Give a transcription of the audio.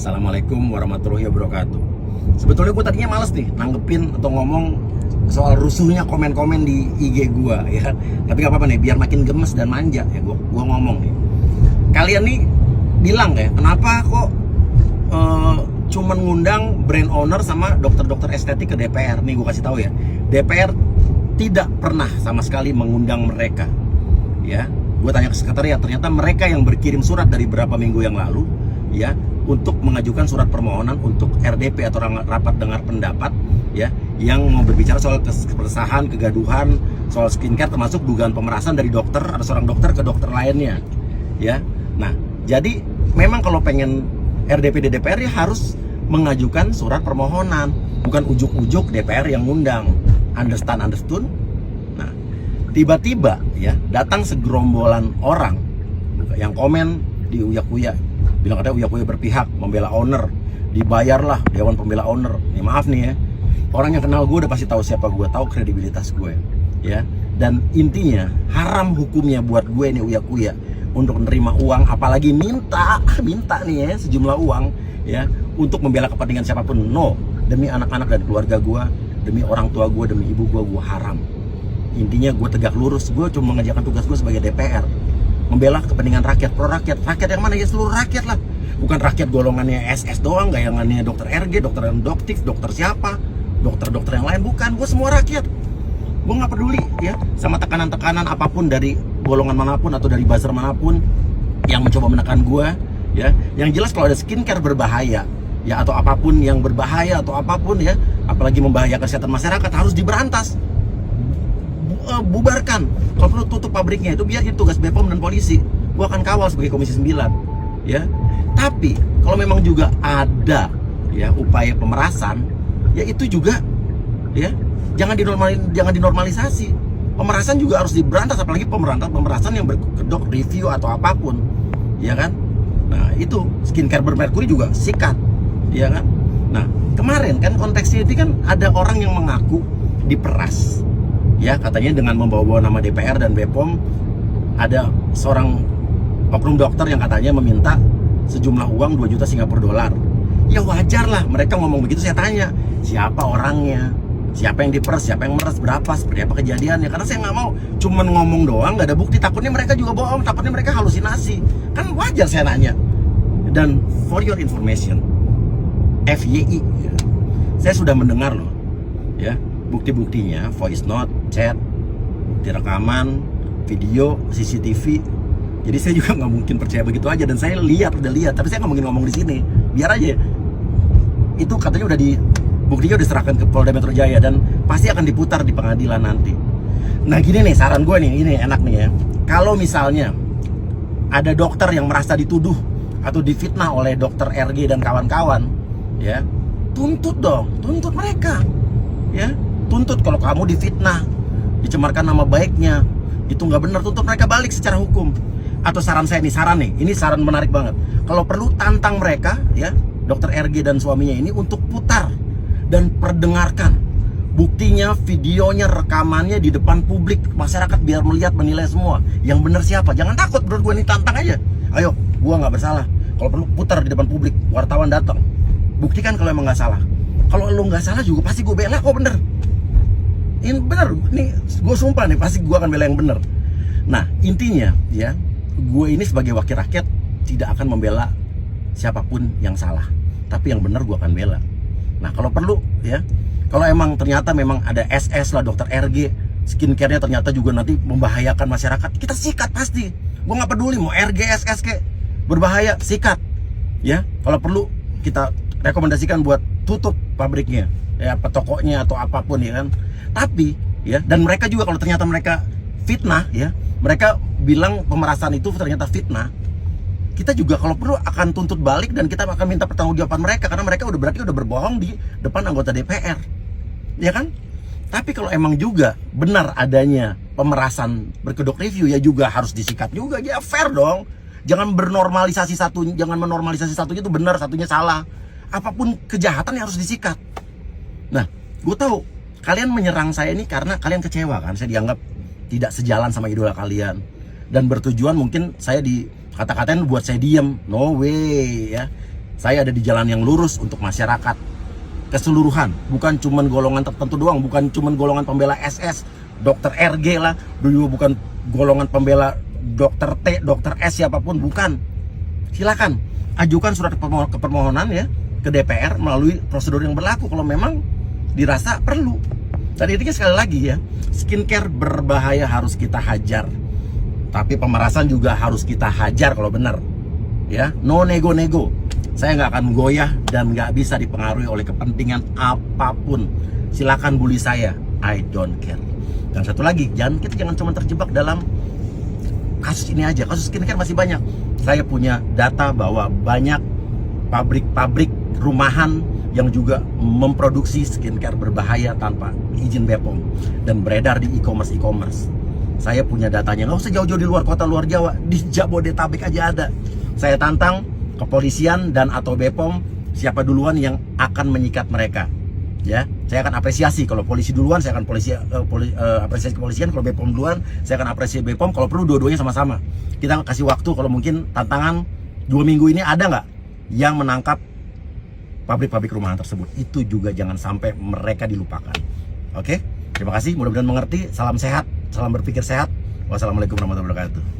Assalamualaikum warahmatullahi wabarakatuh. Sebetulnya gue tadinya males nih nanggepin atau ngomong soal rusuhnya komen-komen di IG gue ya. Tapi gak apa-apa nih, biar makin gemes dan manja ya gue ngomong nih. Kalian nih bilang ya, kenapa kok cuman ngundang brand owner sama dokter-dokter estetik ke DPR? Nih gue kasih tahu ya, DPR tidak pernah sama sekali mengundang mereka. Ya, gue tanya ke sekretariat, ternyata mereka yang berkirim surat dari beberapa minggu yang lalu ya, untuk mengajukan surat permohonan untuk RDP atau rapat dengar pendapat ya, yang mau berbicara soal keresahan, kegaduhan soal skincare, termasuk dugaan pemerasan dari dokter, ada seorang dokter ke dokter lainnya ya. Nah, jadi memang kalau pengen RDP di DPR ya harus mengajukan surat permohonan, bukan ujuk-ujuk DPR yang ngundang. Understood? Nah, tiba-tiba ya datang segerombolan orang yang komen di Uya-Kuya, bilang katanya Uya-Kuya berpihak membela owner, dibayarlah Dewan Pembela Owner. Nih maaf nih ya, orang yang kenal gue udah pasti tahu siapa gue, tahu kredibilitas gue ya. Dan intinya haram hukumnya buat gue nih Uya-Kuya untuk menerima uang, apalagi minta nih ya sejumlah uang ya untuk membela kepentingan siapapun. No, demi anak-anak dan keluarga gue, demi orang tua gue, demi ibu gue haram. Intinya gue tegak lurus, gue cuma mengerjakan tugas gue sebagai DPR, membela kepentingan rakyat, pro rakyat. Rakyat yang mana? Ya seluruh rakyat lah, bukan rakyat golongannya SS doang, gayangannya dokter RG, dokter endoktif, dokter siapa, dokter-dokter yang lain, bukan. Gue semua rakyat. Gue nggak peduli ya sama tekanan-tekanan apapun dari golongan manapun atau dari buzzer manapun yang mencoba menekan gue ya. Yang jelas kalau ada skincare berbahaya ya, atau apapun yang berbahaya atau apapun ya, apalagi membahayakan kesehatan masyarakat, harus diberantas. Bubarkan, kalau perlu tutup pabriknya. Itu biar itu tugas BPOM dan polisi. Gue akan kawal sebagai Komisi 9 ya. Tapi kalau memang juga ada ya upaya pemerasan ya, itu juga ya jangan dinormalisasi. Pemerasan juga harus diberantas, apalagi pemerasan yang berkedok review atau apapun ya kan. Nah itu skincare bermerkuri juga sikat ya kan. Nah kemarin kan konteksnya itu kan ada orang yang mengaku diperas ya, katanya dengan membawa-bawa nama DPR dan BPOM. Ada seorang oknum dokter yang katanya meminta sejumlah uang 2 juta Singapura dolar. Ya wajar lah mereka ngomong begitu. Saya tanya, siapa orangnya, siapa yang diperas, siapa yang meres, berapa, seperti apa kejadiannya. Karena saya nggak mau cuman ngomong doang, nggak ada bukti. Takutnya mereka juga bohong, takutnya mereka halusinasi. Kan wajar saya nanya. Dan for your information, FYI ya, saya sudah mendengar loh ya, bukti-buktinya, voice note, chat, bukti rekaman, video, CCTV. Jadi saya juga nggak mungkin percaya begitu aja. Dan saya udah lihat, tapi saya nggak mungkin ngomong di sini. Biar aja. Itu katanya buktinya udah diserahkan ke Polda Metro Jaya dan pasti akan diputar di pengadilan nanti. Nah gini nih saran gue nih, ini enak nih ya. Kalau misalnya ada dokter yang merasa dituduh atau difitnah oleh dokter RG dan kawan-kawan ya, tuntut dong, tuntut mereka ya. Tuntut kalau kamu difitnah, dicemarkan nama baiknya, itu nggak benar, tuntut mereka balik secara hukum. Atau saran saya nih, ini saran menarik banget. Kalau perlu tantang mereka ya, dokter RG dan suaminya ini untuk putar dan perdengarkan buktinya, videonya, rekamannya di depan publik, masyarakat biar melihat, menilai semua. Yang benar siapa? Jangan takut, bro, gue ini tantang aja. Ayo, gue nggak bersalah. Kalau perlu putar di depan publik, wartawan datang, buktikan kalau emang nggak salah. Kalau lo nggak salah juga pasti gue bela kok, bener. Ini bener, nih gue sumpah nih, pasti gue akan bela yang bener. Nah intinya ya, gue ini sebagai wakil rakyat tidak akan membela siapapun yang salah, tapi yang bener gue akan bela. Nah kalau perlu ya, kalau emang ternyata memang ada SS lah, dokter RG, skincare-nya ternyata juga nanti membahayakan masyarakat, kita sikat pasti. Gue nggak peduli mau RG, SS kayak berbahaya, sikat ya. Kalau perlu kita rekomendasikan buat tutup pabriknya ya, apa tokonya atau apapun ya kan. Tapi ya, dan mereka juga kalau ternyata mereka fitnah ya, mereka bilang pemerasan itu ternyata fitnah, kita juga kalau perlu akan tuntut balik dan kita akan minta pertanggungjawaban mereka, karena mereka berarti udah berbohong di depan anggota DPR ya kan. Tapi kalau emang juga benar adanya pemerasan berkedok review ya juga harus disikat juga ya, fair dong. Jangan menormalisasi satunya itu benar, satunya salah. Apapun kejahatan yang harus disikat. Nah gue tahu kalian menyerang saya ini karena kalian kecewa kan, saya dianggap tidak sejalan sama idola kalian, dan bertujuan mungkin saya di kata-katain buat saya diem. No way ya. Saya ada di jalan yang lurus untuk masyarakat keseluruhan, bukan cuman golongan tertentu doang, bukan cuman golongan pembela SS, dokter RG lah, dulu bukan golongan pembela dokter T, dokter S, siapapun, bukan. Silakan ajukan surat permohonan ya ke DPR melalui prosedur yang berlaku kalau memang dirasa perlu. Dan intinya sekali lagi ya, skincare berbahaya harus kita hajar, tapi pemerasan juga harus kita hajar kalau benar ya. No nego-nego. Saya nggak akan goyah dan nggak bisa dipengaruhi oleh kepentingan apapun. Silakan bully saya, I don't care. Dan satu lagi, kita jangan cuma terjebak dalam kasus ini aja. Kasus skincare masih banyak. Saya punya data bahwa banyak pabrik-pabrik rumahan yang juga memproduksi skincare berbahaya tanpa izin BPOM dan beredar di e-commerce. Saya punya datanya, nggak usah jauh-jauh di luar kota, luar Jawa, di Jabodetabek aja ada. Saya tantang kepolisian dan atau BPOM, siapa duluan yang akan menyikat mereka. Ya, saya akan apresiasi kalau polisi duluan, saya akan apresiasi kepolisian. Kalau BPOM duluan, saya akan apresiasi BPOM. Kalau perlu dua-duanya sama-sama. Kita kasih waktu, kalau mungkin tantangan 2 minggu ini ada nggak yang menangkap pabrik-pabrik rumahan tersebut. Itu juga jangan sampai mereka dilupakan. Oke, terima kasih, mudah-mudahan mengerti. Salam sehat, salam berpikir sehat. Wassalamualaikum warahmatullahi wabarakatuh.